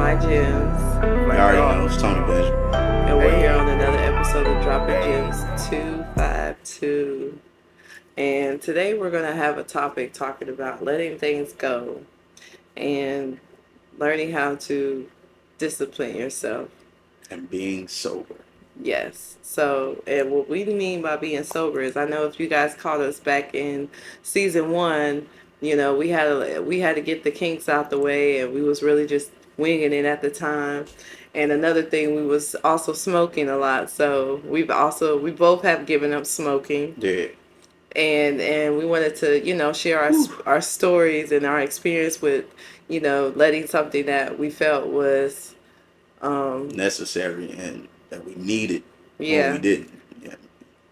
my gems. You already know it's Tony Benjamin. And we're here Hey, on another episode of Dropping hey, Gems 252. And today we're going to have a topic talking about letting things go and learning how to discipline yourself. and being sober. Yes. So, and what we mean by being sober is, I know if you guys caught us back in season one, we had to get the kinks out the way, and we was really just winging it at the time. And another thing, we was also smoking a lot. So we both have given up smoking, Yeah. and we wanted to share Whew. our stories and our experience with letting something that we felt was Necessary and that we needed when we yeah. didn't. Yeah.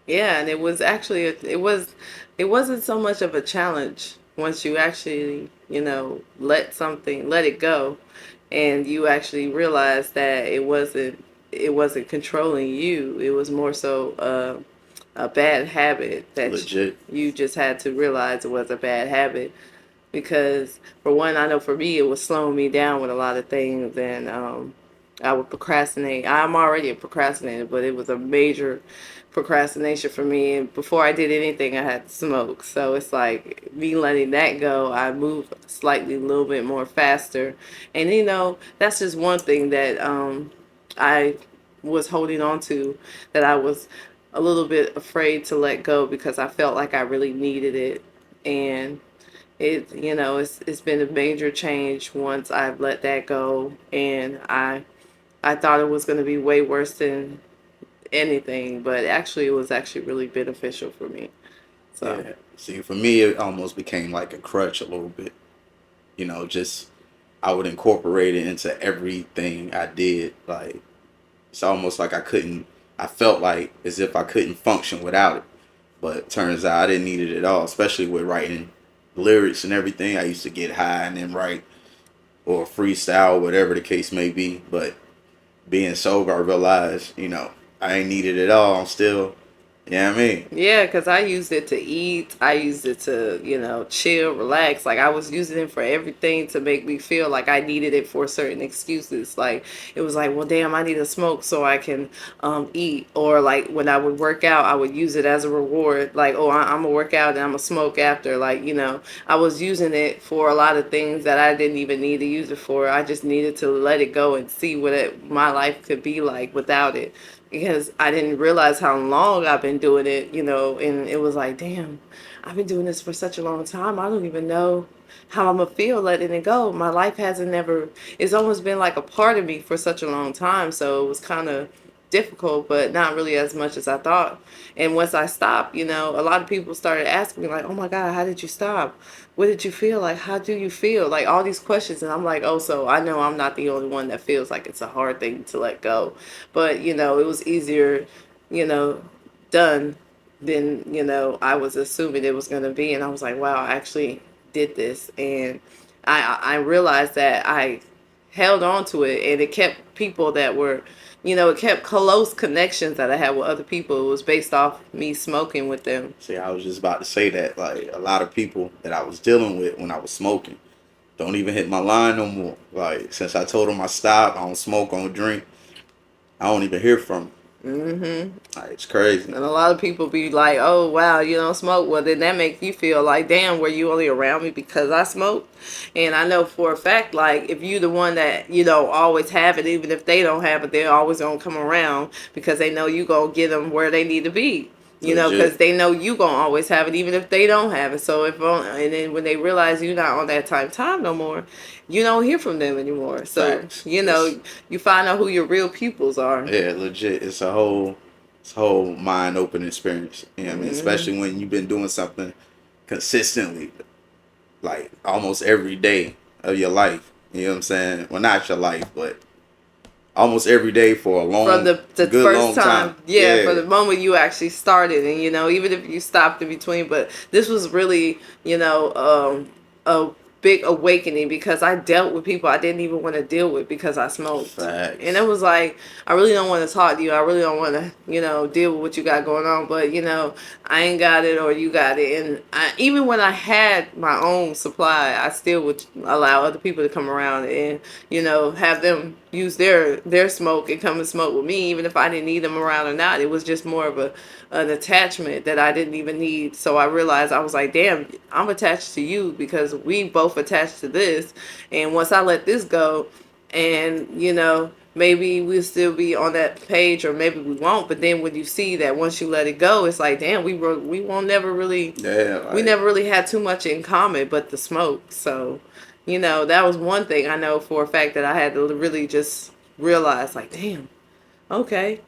Yeah, and it was actually it wasn't so much of a challenge once you actually, let it go, and you actually realize that it wasn't controlling you. It was more so a bad habit that Legit. you just had to realize it was a bad habit. Because for one, I know for me it was slowing me down with a lot of things, and I would procrastinate. I'm already a procrastinator, but it was a major procrastination for me. And before I did anything, I had to smoke. So it's like me letting that go, I moved slightly a little bit more faster. And that's just one thing that I was holding on to, that I was a little bit afraid to let go because I felt like I really needed it. And it's been a major change once I've let that go, and I thought it was going to be way worse than anything, but actually it was actually really beneficial for me. So, Yeah. See, for me, it almost became like a crutch a little bit. Just I would incorporate it into everything I did. Like, it's almost like I felt like as if I couldn't function without it. But turns out I didn't need it at all, especially with writing lyrics and everything. I used to get high and then write or freestyle, whatever the case may be. But being sober, I realized, I ain't need it at all. I'm still, you know what I mean? yeah, because I used it to eat. I used it to, chill, relax. Like, I was using it for everything to make me feel like I needed it for certain excuses. Like, it was like, well, damn, I need to smoke so I can eat. Or, like, when I would work out, I would use it as a reward. Like, oh, I'm going to work out and I'm going to smoke after. Like, I was using it for a lot of things that I didn't even need to use it for. I just needed to let it go and see what my life could be like without it, because I didn't realize how long I've been doing it, and it was like, damn, I've been doing this for such a long time. I don't even know how I'm gonna feel letting it go. My life hasn't never, it's almost been like a part of me for such a long time. So it was kind of difficult, but not really as much as I thought. And once I stopped, a lot of people started asking me like, "Oh my God, how did you stop? What did you feel like? How do you feel?" Like all these questions, and I'm like, "Oh, so I know I'm not the only one that feels like it's a hard thing to let go." But it was easier, you know, done than I was assuming it was going to be. And I was like, "Wow, I actually did this," and I realized that I held on to it, and it kept people that were, it kept close connections that I had with other people. It was based off me smoking with them. See, I was just about to say that. Like, a lot of people that I was dealing with when I was smoking don't even hit my line no more. Like, since I told them I stopped, I don't smoke, I don't drink, I don't even hear from them. Mm-hmm. Like, it's crazy. And a lot of people be like, "Oh wow, you don't smoke." Well, then that makes you feel like, "Damn, were you only around me because I smoke?" And I know for a fact, like if you the one that always have it, even if they don't have it, they're always gonna come around because they know you gonna get them where they need to be. Because Legit. they know you gonna always have it, even if they don't have it. So and then when they realize you're not on that time no more, you don't hear from them anymore. So Facts. It's you find out who your real pupils are. Yeah, legit. It's a whole mind opening experience. You know what I mean? Hmm. Especially when you've been doing something consistently, like almost every day of your life. You know what I'm saying? Well, not your life, but almost every day for a From long, the good first long time. time, yeah, from Yeah, the moment you actually started, and even if you stopped in between, but this was really, a big awakening because I dealt with people I didn't even want to deal with because I smoked. And it Facts. was like, I really don't want to talk to you. I really don't want to, deal with what you got going on. But, I ain't got it or you got it. And even when I had my own supply, I still would allow other people to come around and, have them use their smoke and come and smoke with me, even if I didn't need them around or not. It was just more of an attachment that I didn't even need. So I realized, I was like, damn, I'm attached to you because we both attached to this. And once I let this go, and maybe we'll still be on that page or maybe we won't, but then when you see that once you let it go, it's like, damn, we won't never really, Yeah, we like never really had too much in common but the smoke. So that was one thing I know for a fact that I had to really just realize, like, damn, okay,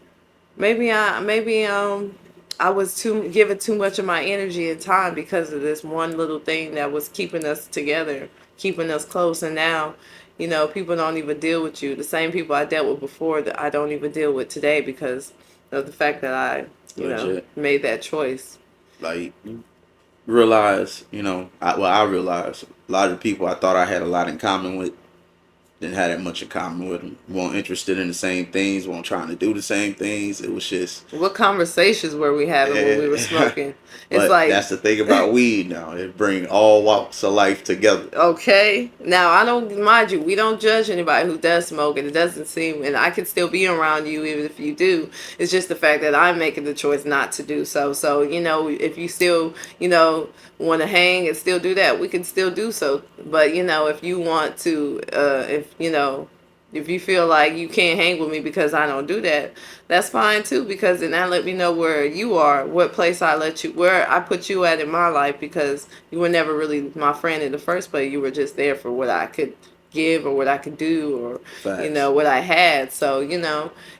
maybe I was too giving too much of my energy and time because of this one little thing that was keeping us together, keeping us close. And now, people don't even deal with you. The same people I dealt with before that I don't even deal with today because of the fact that I, legit. made that choice. Like you realize, I realized a lot of the people I thought I had a lot in common with didn't have that much in common with them. Weren't interested in the same things. Weren't trying to do the same things. It was just, What conversations were we having when we were eh. smoking? It's But like, that's the thing about weed now. It bring all walks of life together. okay. Now, I don't, mind you, we don't judge anybody who does smoke, and it doesn't seem, and I can still be around you even if you do. It's just the fact that I'm making the choice not to do so. So, if you still, want to hang and still do that, we can still do so. But, if you want to, if you feel like you can't hang with me because I don't do that, that's fine too. Because then that let me know where you are, what place where I put you at in my life. Because you were never really my friend in the first place. You were just there for what I could give or what I could do or Facts. what I had. So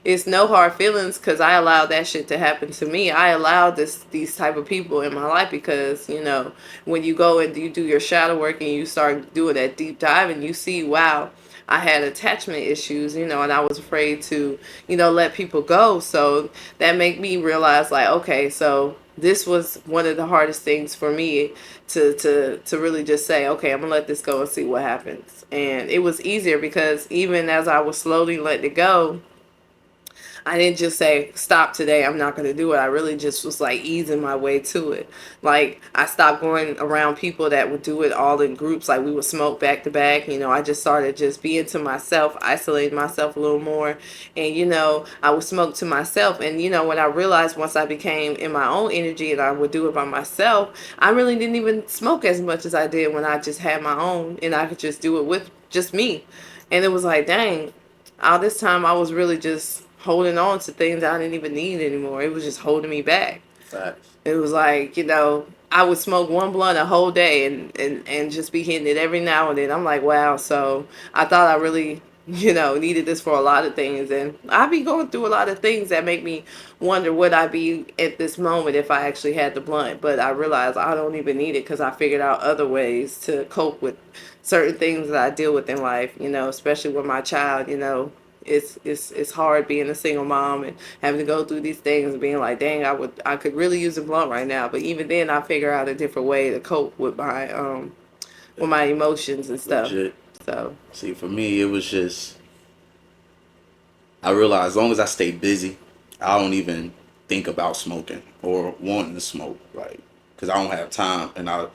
it's no hard feelings because I allowed that shit to happen to me. I allowed these type of people in my life because when you go and you do your shadow work and you start doing that deep dive and you see, wow, I had attachment issues, and I was afraid to, let people go. So that made me realize, like, okay, so this was one of the hardest things for me to really just say, okay, I'm gonna let this go and see what happens. And it was easier because even as I was slowly letting it go, I didn't just say, stop today, I'm not going to do it. I really just was like easing my way to it. Like, I stopped going around people that would do it all in groups. Like, we would smoke back to back. I just started just being to myself, isolating myself a little more. And, I would smoke to myself. And, when I realized once I became in my own energy and I would do it by myself, I really didn't even smoke as much as I did when I just had my own and I could just do it with just me. And it was like, dang, all this time I was really just holding on to things I didn't even need anymore. It was just holding me back. Facts. It was like, I would smoke one blunt a whole day and just be hitting it every now and then. I'm like, wow. So I thought I really, needed this for a lot of things. And I be going through a lot of things that make me wonder would I be at this moment if I actually had the blunt. But I realized I don't even need it because I figured out other ways to cope with certain things that I deal with in life, especially with my child. It's hard being a single mom and having to go through these things and being like, dang, I could really use a blunt right now. But even then, I figure out a different way to cope with my emotions and stuff. Legit. So See, for me, it was just I realized as long as I stay busy, I don't even think about smoking or wanting to smoke, like, because I don't have time, and I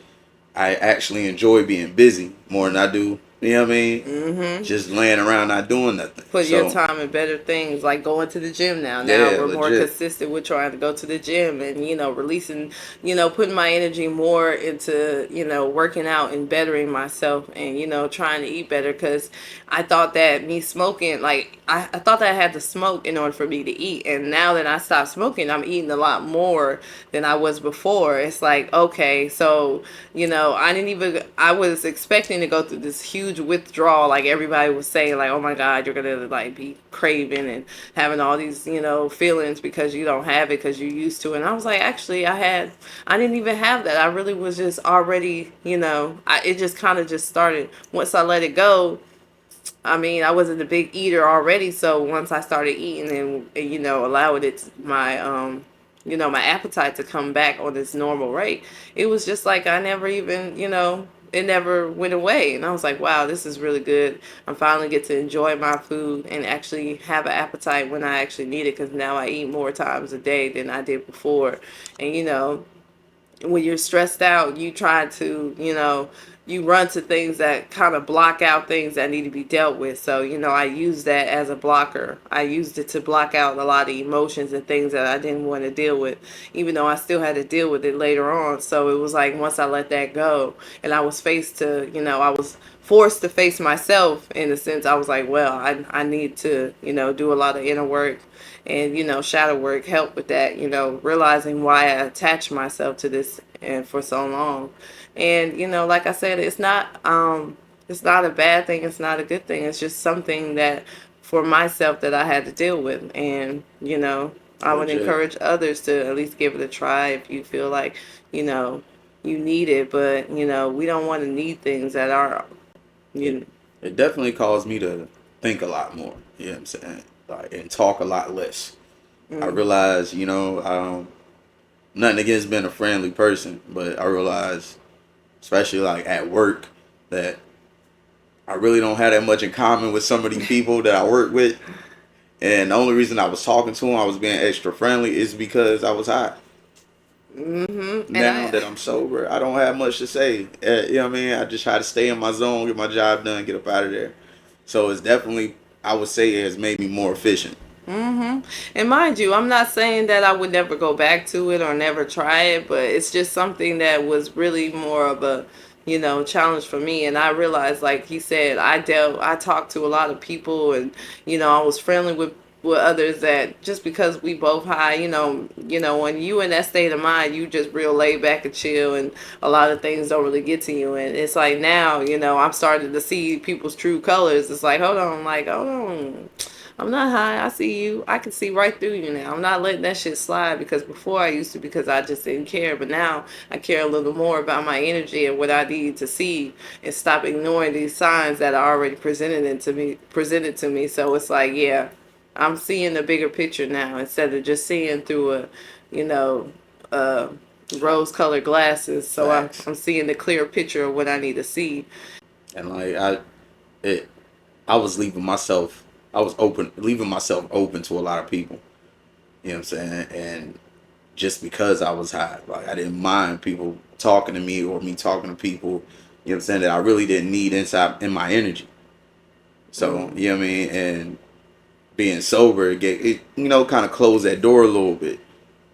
actually enjoy being busy more than I do. You know what I mean? mm-hmm. Just laying around not doing nothing. Put your So time in better things, like going to the gym now. Now yeah, we're more legit. consistent with trying to go to the gym and, releasing, putting my energy more into, working out and bettering myself and, trying to eat better. Because I thought that me smoking, like, I thought that I had to smoke in order for me to eat. And now that I stopped smoking, I'm eating a lot more than I was before. It's like, okay, so, I was expecting to go through this huge withdrawal. Like everybody was saying, like, oh my God, you're going to like be craving and having all these, feelings because you don't have it because you're used to it. And I was like, actually, I didn't even have that. I really was just already, it just kind of just started once I let it go. I mean, I wasn't a big eater already, so once I started eating and allowing my appetite to come back on this normal rate, it was just like I never even, it never went away. And I was like, wow, this is really good. I'm finally get to enjoy my food and actually have an appetite when I actually need it, because now I eat more times a day than I did before. And when you're stressed out, you try to, you run to things that kind of block out things that need to be dealt with. So, I used that as a blocker. I used it to block out a lot of emotions and things that I didn't want to deal with, even though I still had to deal with it later on. So it was like once I let that go and I was faced to, I was forced to face myself in a sense. I was like, well, I need to, do a lot of inner work, and shadow work helped with that, realizing why I attached myself to this and for so long. And like I said, it's not a bad thing, it's not a good thing, it's just something that for myself that I had to deal with. And I would Legit. encourage others to at least give it a try if you feel like you know you need it. But we don't want to need things that are It you it definitely caused me to think a lot more. You know what I'm saying? Like, and talk a lot less. I mm, realized, nothing against being a friendly person, but I realized, especially like at work, that I really don't have that much in common with some of these people that I work with. And the only reason I was talking to them, I was being extra friendly, is because I was high. and Now that I'm sober, I don't have much to say. You know what I mean? I just try to stay in my zone, get my job done, get up out of there. So it's definitely, I would say, it has made me more efficient. And mind you, I'm not saying that I would never go back to it or never try it, but it's just something that was really more of a, challenge for me. And I realized, like he said, I talked to a lot of people, and I was friendly with others, that just because we both high, when you in that state of mind, you just real laid back and chill, and a lot of things don't really get to you. And it's like now, I'm starting to see people's true colors. It's like, hold on. I'm not high. I see you. I can see right through you now. I'm not letting that shit slide, because before I used to, because I just didn't care. But now I care a little more about my energy and what I need to see, and stop ignoring these signs that are already presented to me. So it's like, yeah, I'm seeing the bigger picture now, instead of just seeing through you know, uh, rose-colored glasses. So I'm Facts. I'm seeing the clear picture of what I need to see. And like it, I was leaving myself, leaving myself open to a lot of people. You know what I'm saying? And just because I was high, like I didn't mind people talking to me or me talking to people. You know what I'm saying? That I really didn't need inside in my energy. So Mm. you know what I mean? And being sober, it kind of closed that door a little bit.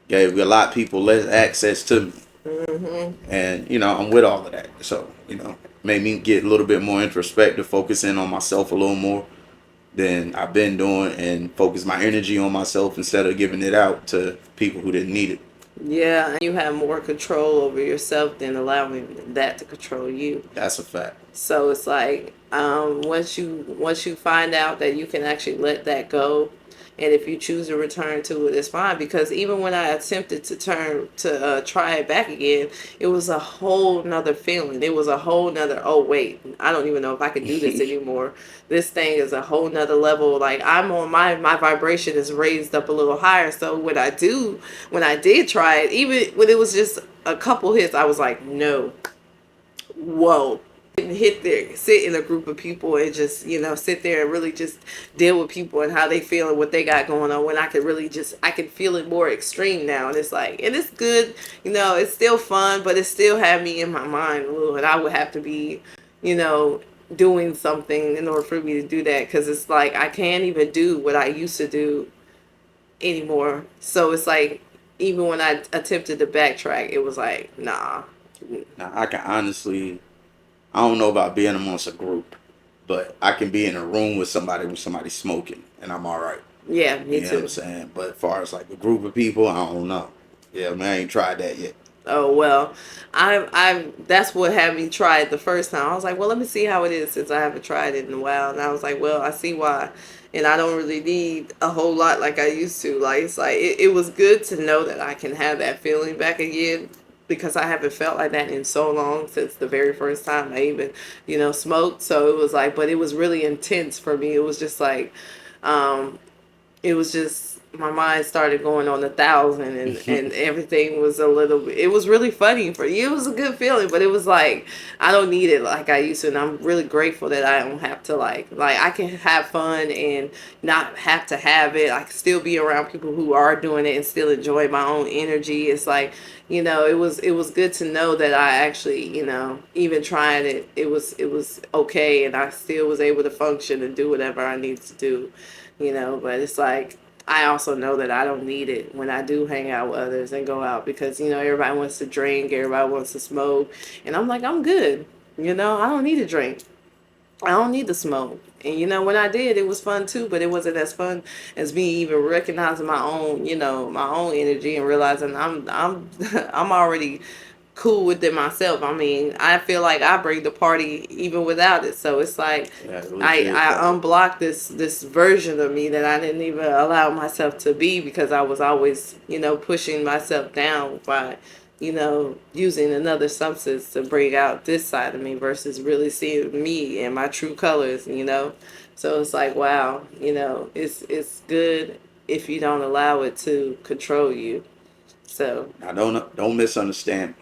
Gave a lot of people less access to me. Hmm. And I'm with all of that. So made me get a little bit more introspective, focus in on myself a little more than I've been doing, and focus my energy on myself instead of giving it out to people who didn't need it. Yeah, and you have more control over yourself than allowing that to control you. That's a fact. So it's like, once you find out that you can actually let that go, and if you choose to return to it, it's fine. Because even when I attempted to try it back again, it was a whole nother feeling. It was a whole nother, oh wait, I don't even know if I can do this anymore. This thing is a whole nother level. Like, I'm on my vibration is raised up a little higher. So when I did try it, even when it was just a couple hits, I was like, no, whoa. Hit there, sit in a group of people and just sit there and really just deal with people and how they feel and what they got going on, when I could really just, I can feel it more extreme now. And it's like, and it's good, it's still fun, but it still had me in my mind, ooh, and I would have to be you know doing something in order for me to do that, because it's like I can't even do what I used to do anymore. So it's like, even when I attempted to backtrack, it was like, nah. Now I can honestly, I don't know about being amongst a group, but I can be in a room with somebody smoking, and I'm all right. Yeah, me You know what I'm too. saying? But as far as like a group of people, I don't know. Yeah, man, I ain't tried that yet. Oh well, I that's what had me try it the first time. I was like, well, let me see how it is, since I haven't tried it in a while. And I was like, well, I see why, and I don't really need a whole lot like I used to. Like, it's like it was good to know that I can have that feeling back again, because I haven't felt like that in so long, since the very first time I even smoked. So it was like, but it was really intense for me. It was just like, um, it was just my mind started going on 1,000, and everything was a little bit, it was really funny for you. It was a good feeling, but it was like I don't need it like I used to, and I'm really grateful that I don't have to like I can have fun and not have to have it. I can still be around people who are doing it and still enjoy my own energy. It's like, it was good to know that I actually, even trying it, it was okay, and I still was able to function and do whatever I need to do. But it's like I also know that I don't need it when I do hang out with others and go out, because everybody wants to drink, everybody wants to smoke, and I'm like, I'm good. I don't need a drink. I don't need to smoke. And when I did, it was fun too, but it wasn't as fun as me even recognizing my own, my own energy, and realizing I'm I'm already cool with it myself. I mean, I feel like I bring the party even without it. So it's like Yeah, I legit. I Like, unblocked this version of me that I didn't even allow myself to be, because I was always, pushing myself down by, using another substance to bring out this side of me versus really seeing me and my true colors. So it's like, wow, it's good if you don't allow it to control you. So, I don't misunderstand.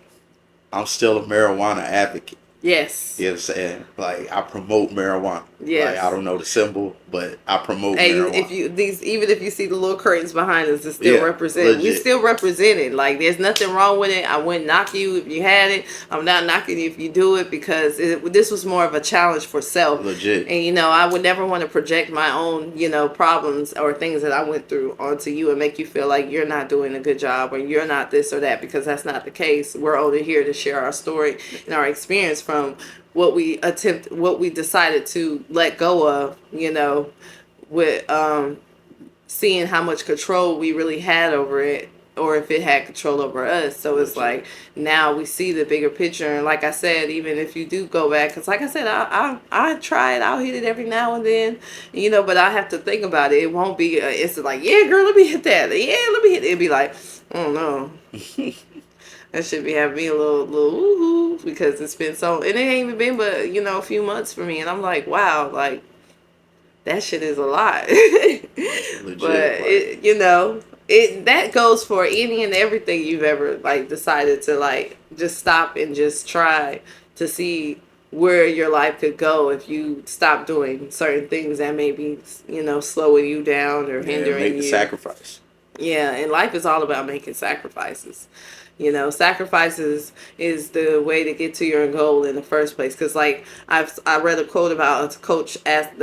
I'm still a marijuana advocate. yes. You know what I'm saying? Like, I promote marijuana. Like, I Yes. don't know the symbol, but I promote Hey, if marijuana. you these even if you see the little curtains behind us, it's still Yeah, represent. We legit, still represented. Like, there's nothing wrong with it. I wouldn't knock you if you had it. I'm not knocking you if you do it, because this was more of a challenge for self. legit, And I would never want to project my own problems or things that I went through onto you and make you feel like you're not doing a good job or you're not this or that, because that's not the case. We're only here to share our story and our experience from what we decided to let go of. With seeing how much control we really had over it, or if it had control over us. So it's legit. like now we see the bigger picture. And like I said, even if you do go back, because like I said, I try it, I'll hit it every now and then, but I have to think about it. It won't be it's like, yeah, girl, let me hit that, yeah, let me hit it. It'd be like, oh no. That should be having me a little woohoo, because it's been so, and it ain't even been but a few months for me, and I'm like, wow, like that shit is a lot. But Legit. Like, it that goes for any and everything you've ever like decided to like just stop and just try to see where your life could go if you stop doing certain things that may be slowing you down or yeah, hindering make the you. sacrifice. Yeah, and life is all about making sacrifices. Sacrifices is the way to get to your goal in the first place. Because, like, I read a quote about a coach asked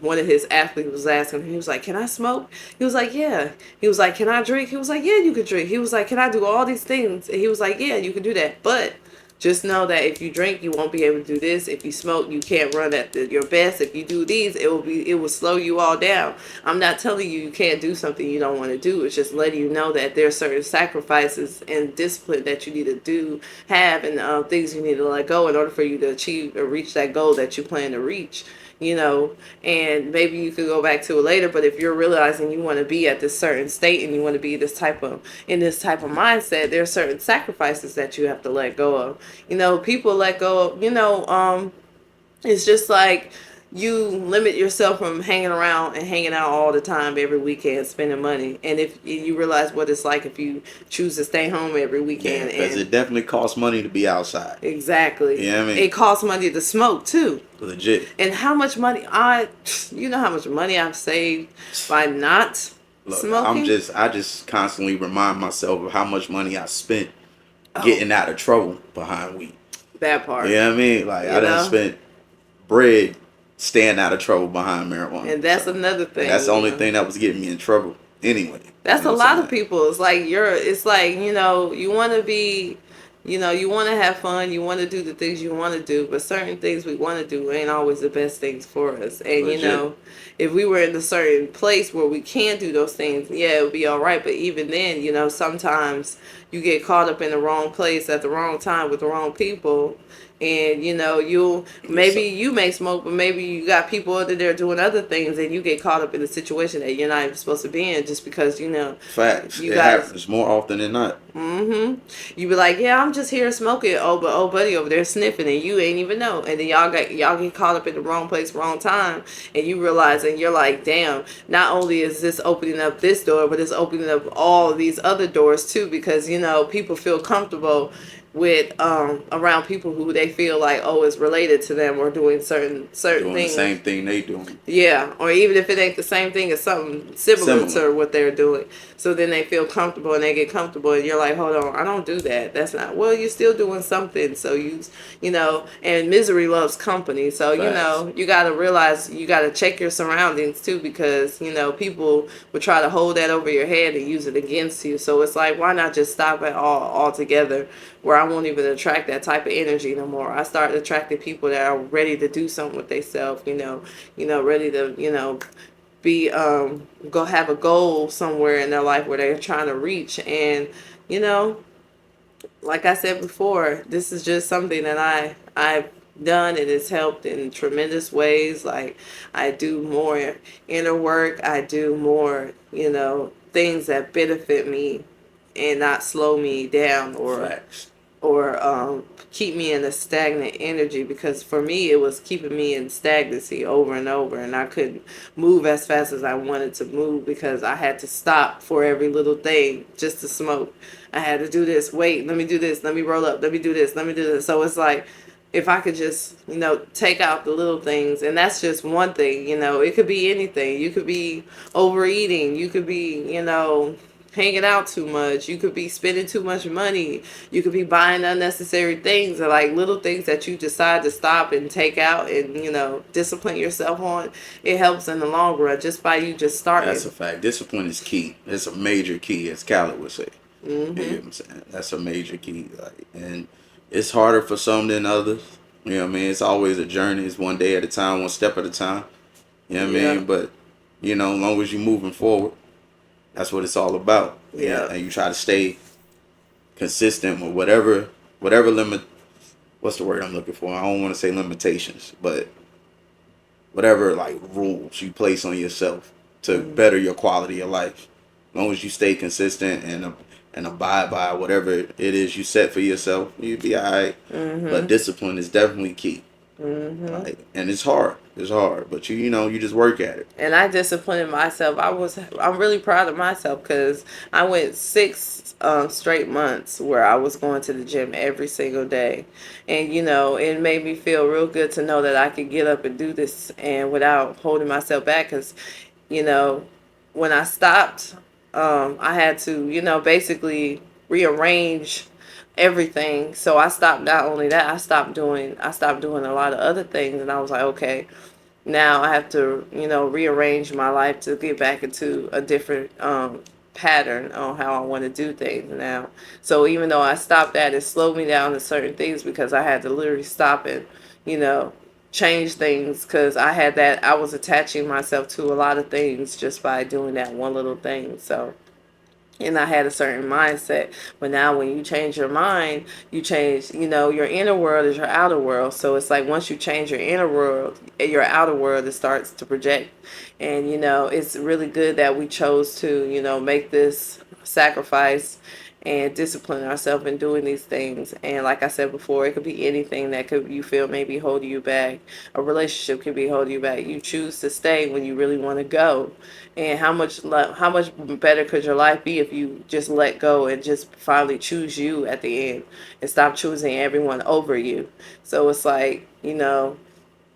one of his athletes was asking him, he was like, "Can I smoke?" He was like, "Yeah." He was like, "Can I drink?" He was like, "Yeah, you can drink." He was like, "Can I do all these things?" And he was like, "Yeah, you can do that, but just know that if you drink, you won't be able to do this. If you smoke, you can't run at your best. If you do these, it will slow you all down." I'm not telling you can't do something you don't want to do. It's just letting you know that there are certain sacrifices and discipline that you need to have, and things you need to let go in order for you to achieve or reach that goal that you plan to reach. And maybe you could go back to it later, but if you're realizing you want to be at this certain state and you want to be in this type of mindset, there are certain sacrifices that you have to let go of. People let go of, it's just like you limit yourself from hanging around and hanging out all the time every weekend, spending money. And if you realize what it's like if you choose to stay home every Yeah, weekend, because and it definitely costs money to be outside. exactly, You know what I mean? it costs money to smoke too. Legit. And how much money you know how much money I've saved by not Look, smoking? I just constantly remind myself of how much money I spent Oh, getting out of trouble behind weed. that You part, know what I mean? Like, I you done know? spent bread staying out of trouble behind marijuana. And that's So, another and that's thing, the only thing that was getting me in trouble anyway. You That's know a what I'm lot of saying? people. It's like, you want to be, you want to have fun, you want to do the things you want to do, but certain things we want to do ain't always the best things for us. And, Legit. if we were in a certain place where we can do those things, yeah, it would be all right. But even then, sometimes you get caught up in the wrong place at the wrong time with the wrong people, And you'll Yes, maybe you may smoke, but maybe you got people over there doing other things, and you get caught up in a situation that you're not even supposed to be in, just because facts. you It got to. happens more often than not. You be like, yeah, I'm just here smoking. Oh, but oh, buddy over there sniffing, and you ain't even know. And then y'all get caught up in the wrong place, wrong time, and you realize, and you're like, damn. Not only is this opening up this door, but it's opening up all of these other doors too, because people feel comfortable with around people who they feel like, oh, is related to them, or doing certain Doing the things. same thing they doing. Yeah, or even if it ain't the same thing, it's something similar Similar. to what they're doing. So then they feel comfortable and they get comfortable, and you're like, hold on, I don't do that. That's not. Well, you're still doing something. So and misery loves company. So Facts. you got to realize you got to check your surroundings too, because people will try to hold that over your head and use it against you. So it's like, why not just stop it all altogether, where I won't even attract that type of energy no more. I start attracting people that are ready to do something with themselves, ready to, be go have a goal somewhere in their life where they're trying to reach. And you know like I said before, this is just something that I've done, and it's helped in tremendous ways. Like, I do more inner work, I do more things that benefit me and not slow me down, Facts. or keep me in a stagnant energy, because for me it was keeping me in stagnancy over and over, and I couldn't move as fast as I wanted to move, because I had to stop for every little thing just to smoke. I had to do this, wait, let me do this, let me roll up, let me do this, let me do this. So it's like, if I could just take out the little things, and that's just one thing. It could be anything. You could be overeating, you could be hanging out too much. You could be spending too much money. You could be buying unnecessary things, or like little things that you decide to stop and take out, and discipline yourself on. It helps in the long run, just by you just That's a starting. fact. Discipline is key. It's a major key, as Khaled would say. You Mhm. get what I'm saying? That's a major key. Like, and it's harder for some than others. You know what I mean? It's always a journey. It's one day at a time, one step at a time. You know what I Yeah. mean? But as long as you're moving forward, that's what it's all about. Yeah. And you try to stay consistent with whatever limit. What's the word I'm looking for? I don't want to say limitations, but whatever like rules you place on yourself to Mhm. better your quality of life. As long as you stay consistent and abide by whatever it is you set for yourself, you'll be alright. But Mhm. discipline is definitely key. Mhm. Like, and it's hard. It's hard, but you just work at it. And I disciplined myself. I'm really proud of myself, because I went 6 straight months where I was going to the gym every single day, and it made me feel real good to know that I could get up and do this, and without holding myself back. Because you know when I stopped, I had to basically rearrange everything. So I stopped. Not only that, I stopped doing a lot of other things, and I was like, okay, now I have to, rearrange my life to get back into a different pattern on how I want to do things now. So even though I stopped that, it slowed me down to certain things, because I had to literally stop and, you know, change things, because I was attaching myself to a lot of things just by doing that one little thing. So, and I had a certain mindset. But now, when you change your mind, you change, your inner world is your outer world. So it's like, once you change your inner world, your outer world, it starts to project. And, it's really good that we chose to, make this sacrifice and discipline ourselves in doing these things. And like I said before, it could be anything that could you feel maybe holding you back. A relationship could be holding you back. You choose to stay when you really want to go. And how much better could your life be if you just let go and just finally choose you at the end, and stop choosing everyone over you? So it's like,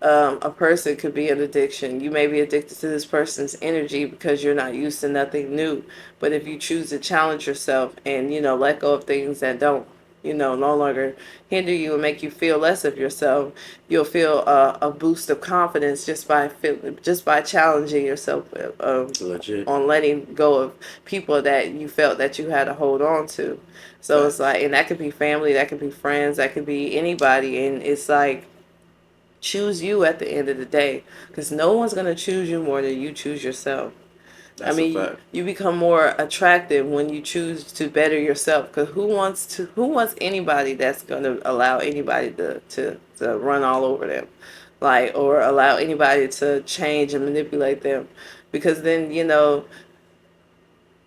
a person could be an addiction. You may be addicted to this person's energy because you're not used to nothing new. But if you choose to challenge yourself and, let go of things that don't, no longer hinder you and make you feel less of yourself, you'll feel a boost of confidence just by challenging yourself, Legit. on letting go of people that you felt that you had to hold on to. So it's Facts. like, and that could be family, that could be friends, that could be anybody. And it's like, choose you at the end of the day, because no one's going to choose you more than you choose yourself. I That's a mean, fact. you become more attractive when you choose to better yourself. Because who wants anybody that's going to allow anybody to run all over them, like, or allow anybody to change and manipulate them? Because then,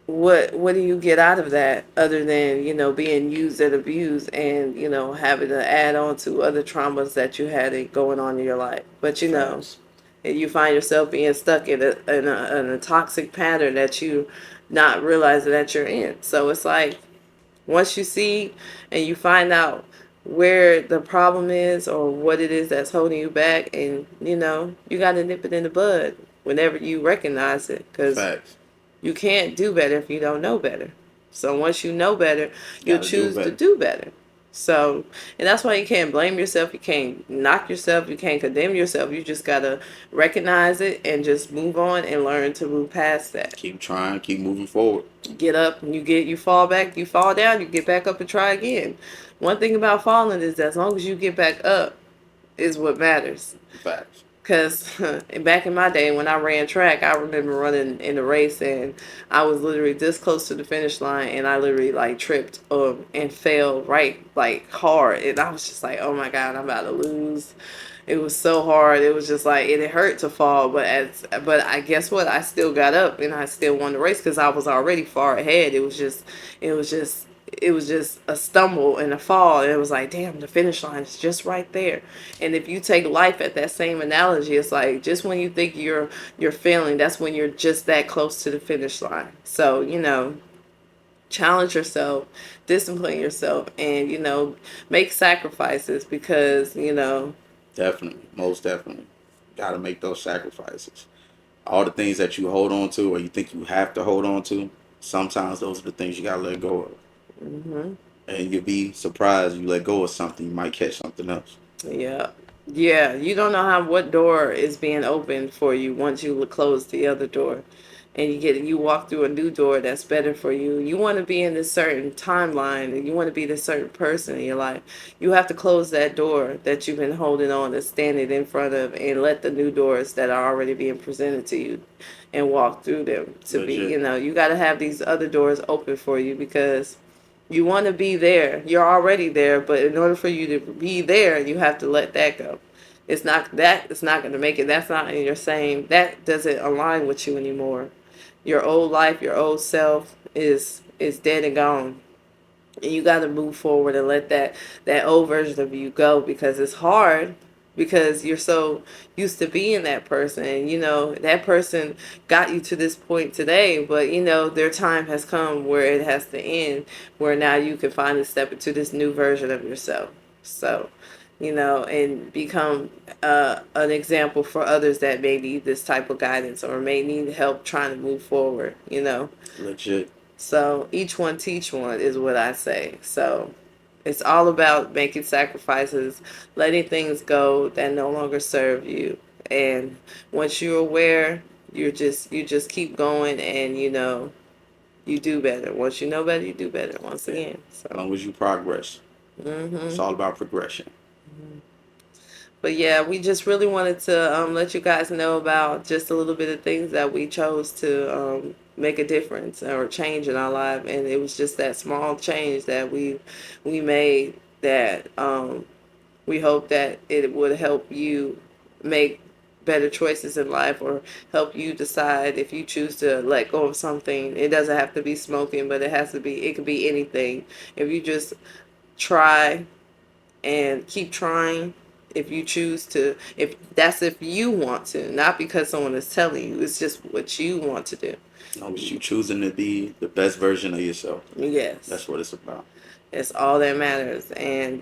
what do you get out of that other than, being used and abused, and, having to add on to other traumas that you had going on in your life? But Facts. and you find yourself being stuck in a toxic pattern that you not realizing that you're in. So it's like, once you see and you find out where the problem is or what it is that's holding you back, and you got to nip it in the bud whenever you recognize it, because Facts. you can't do better if you don't know better. So once you know better, you'll Gotta do choose to better. do better. So, and that's why you can't blame yourself. You can't knock yourself. You can't condemn yourself. You just got to recognize it and just move on and learn to move past that. Keep trying, keep moving forward. Get up and you fall back, you fall down, you get back up and try again. One thing about falling is that as long as you get back up is what matters. Facts. Because back in my day when I ran track, I remember running in the race, and I was literally this close to the finish line, and I literally like tripped and fell right like hard. And I was just like, oh my God, I'm about to lose. It was so hard. It was just like it hurt to fall, but I guess what? I still got up and I still won the race because I was already far ahead. It was just it was just a stumble and a fall, and it was like, damn, the finish line is just right there. And if you take life at that same analogy, it's like just when you think you're failing, that's when you're just that close to the finish line. So challenge yourself, discipline yourself, and make sacrifices, because Definitely. Most definitely. Gotta make those sacrifices. All the things that you hold on to or you think you have to hold on to, sometimes those are the things you gotta let go of. hmm And you'll be surprised you let go of something, you might catch something else. Yeah. Yeah, you don't know what door is being opened for you once you close the other door, and you walk through a new door that's better for you. You want to be in this certain timeline, and you want to be this certain person in your life. You have to close that door that you've been holding on and standing in front of, and let the new doors that are already being presented to you and walk through them. To be, Legit. you got to have these other doors open for you, because you want to be there. You're already there, but in order for you to be there, you have to let that go. It's not going to make it. That's not in your same. That doesn't align with you anymore. Your old life, your old self is dead and gone. And you got to move forward and let that old version of you go, because it's hard, because you're so used to being that person, and that person got you to this point today, but their time has come where it has to end, where now you can finally step into this new version of yourself. So and become an example for others that may need this type of guidance or may need help trying to move forward. Legit. So each one teach one is what I say. So it's all about making sacrifices, letting things go that no longer serve you. And once you're aware, you just keep going, and you do better. Once you know better, you do better once Yeah. again. As So long as you progress. It's mhm. all about progression. But yeah, we just really wanted to let you guys know about just a little bit of things that we chose to make a difference or change in our life, and it was just that small change that we made, that we hope that it would help you make better choices in life, or help you decide if you choose to let go of something. It doesn't have to be smoking, but it could be anything. If you just try and keep trying, if you choose to, if you want to, not because someone is telling you, it's just what you want to do. As long as you choosing to be the best version of yourself. Yes, That's what it's about. it's all that matters. And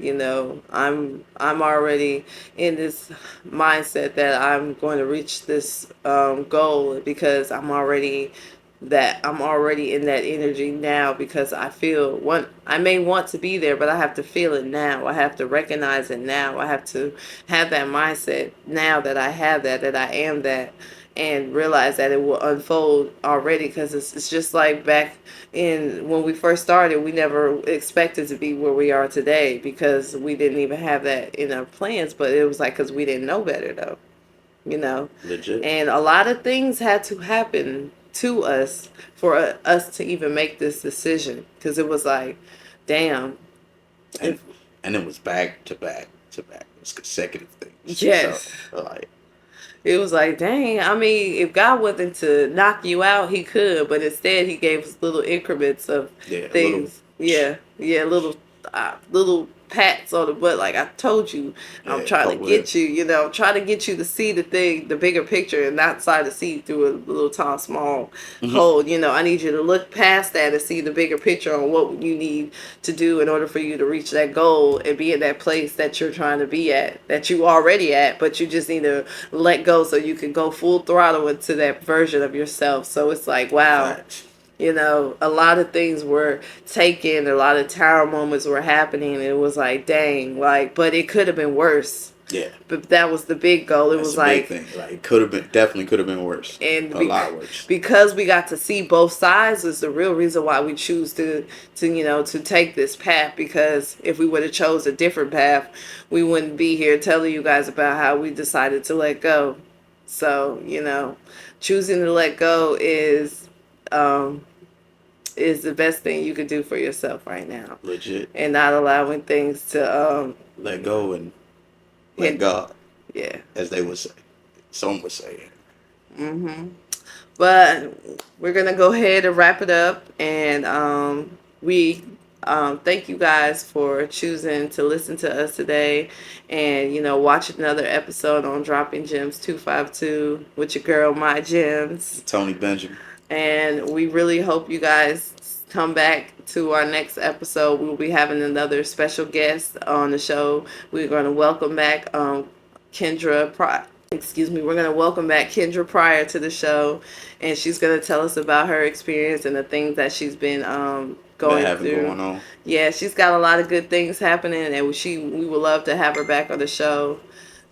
I'm already in this mindset that I'm going to reach this goal, because I'm already in that energy now, because I may want to be there, but I have to feel it now. I have to recognize it now. I have to have that mindset now, that I have that I am that, and realize that it will unfold already, because it's just like back in when we first started, we never expected to be where we are today, because we didn't even have that in our plans, but it was like because we didn't know better, though. Legit. And a lot of things had to happen to us for us to even make this decision, because it was like, damn. And it was back to back to back. It was consecutive things. Yes. So, like, it was like, dang, I mean, if God wanted to knock you out, he could, but instead he gave us little increments of things. Little pats on the butt, like I told you, I'm trying to get you, I'm trying to get you to see the bigger picture, and not try to see through a little small hole. I need you to look past that and see the bigger picture on what you need to do in order for you to reach that goal and be in that place that you're trying to be at, that you already at, but you just need to let go so you can go full throttle into that version of yourself. So it's like, wow. A lot of things were taken, a lot of tower moments were happening, and it was like, dang, like, but it could have been worse. Yeah. But that was the big goal. It was like, big thing. Like, definitely could have been worse. And a lot worse. Because we got to see both sides is the real reason why we choose to take this path. Because if we would have chose a different path, we wouldn't be here telling you guys about how we decided to let go. So, choosing to let go is the best thing you could do for yourself right now. Legit. And not allowing things to let go and let God. Yeah. As they would say. Some would say. But we're gonna go ahead and wrap it up, and we thank you guys for choosing to listen to us today, and watch another episode on Dropping Gems 252 with your girl My Gems, Tony Benjamin. And we really hope you guys come back to our next episode. We'll be having another special guest on the show. We're going to welcome back Kendra Pryor. We're going to welcome back Kendra Pryor to the show, and she's going to tell us about her experience and the things that she's been going on. Yeah, she's got a lot of good things happening, and we would love to have her back on the show.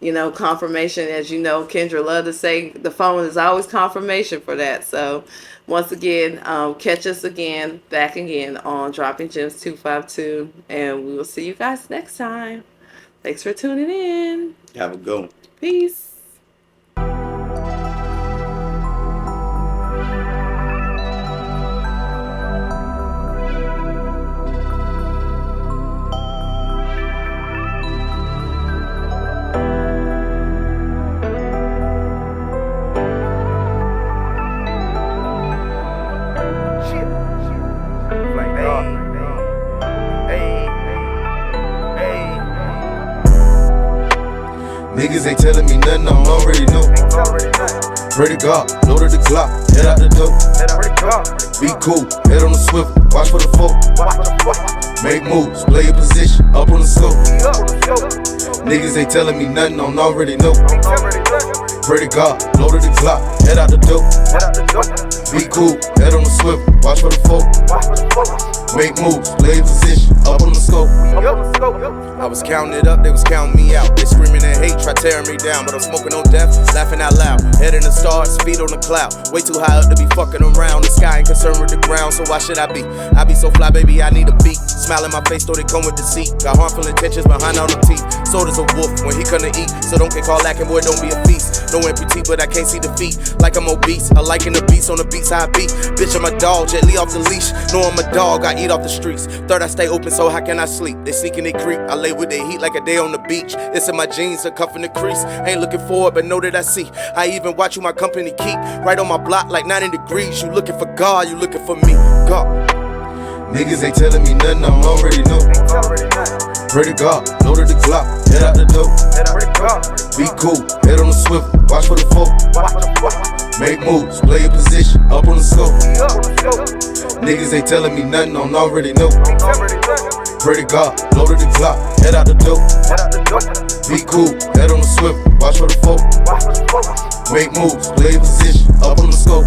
Confirmation, as you know, Kendra loved to say the phone is always confirmation for that. So once again, catch us back again on Dropping Gems 252, and we will see you guys next time. Thanks for tuning in. Have a good one. Peace. Niggas ain't telling me nothing, I'm already know. Pray to God, load of the clock, head out the door. Be cool, head on the swivel, watch for the folk. Make moves, play your position, up on the scope. Niggas ain't telling me nothing, I'm already know. Pray to God, load of the clock, head out the door. Be cool, head on the swivel, watch for the folk. Make moves, play your position, up on the scope. I was counting it up, they was counting me out. They screaming and hate, try tearing me down, but I'm smoking on death, laughing out loud. Head in the stars, feet on the cloud. Way too high up to be fucking around. The sky ain't concerned with the ground, so why should I be? I be so fly, baby, I need a beat. Smile in my face, though they come with deceit. Got harmful intentions behind all the teeth. So does a wolf when he come to eat. So don't get caught lacking, boy, don't be a feast. No amputee, but I can't see defeat. Like I'm obese, I liken the beast on the beats how I beat. Bitch, I'm a dog, gently off the leash. No, I'm a dog, I eat off the streets. Third, I stay open, so how can I sleep? They sneak and they creep, I lay with their heat like a day on the beach. It's in my jeans, a cuff in the crease. Ain't looking forward, but know that I see. I even watch who my company keep. Right on my block like 90 degrees. You looking for God, you looking for me. God. Niggas ain't telling me nothing, I'm already know. Pray to God, load of the clock, head out the door. Be cool, head on the swivel, watch for the folk. Make moves, play your position, up on the scope. Niggas ain't telling me nothing, I'm already know. Pray to God, load of the clock, head out the door. Be cool, head on the swivel, watch for the folk. Make moves, play your position, up on the scope.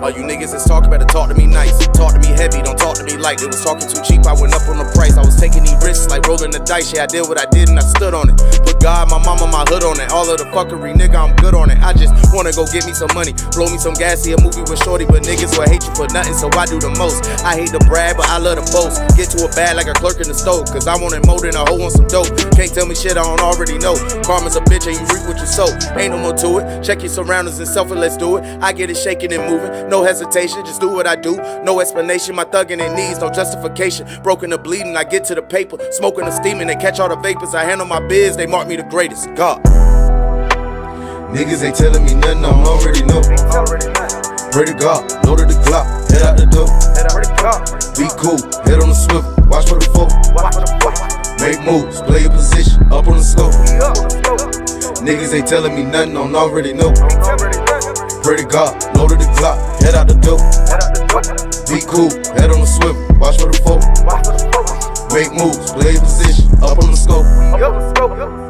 All you niggas is talking, better talk to me nice. Talk to me heavy, don't talk to me light. They was talking too cheap, I went up on the price. I was taking these risks like rolling the dice. Yeah, I did what I did and I stood on it. Put God, my mama, my hood on it. All of the fuckery, nigga, I'm good on it. I just wanna go get me some money, blow me some gas, see a movie with shorty. But niggas will hate you for nothing, so I do the most. I hate to brag, but I love to boast. Get to a bag like a clerk in the stove, cause I want it more than a hoe on some dope. Can't tell me shit I don't already know. Karma's a bitch and you reap what you sow. Ain't no more to it. Check your surroundings and self and let's do it. I get it shaking and moving, no hesitation, just do what I do. No explanation, my thugging it needs no justification. Broken or bleeding, I get to the paper. Smoking or steaming, they catch all the vapors. I handle my biz, they mark me the greatest. God. Niggas ain't telling me nothing, I'm already know. Pray to God, load the clock, head out the door. Be cool, head on the swivel, watch for the foe. Make moves, play your position, up on the slope. Niggas ain't telling me nothing, I'm already know. Pray to God, load the clock, head out the door. Be cool, head on the swivel, watch for the foe. Make moves, play your position, up on the scope.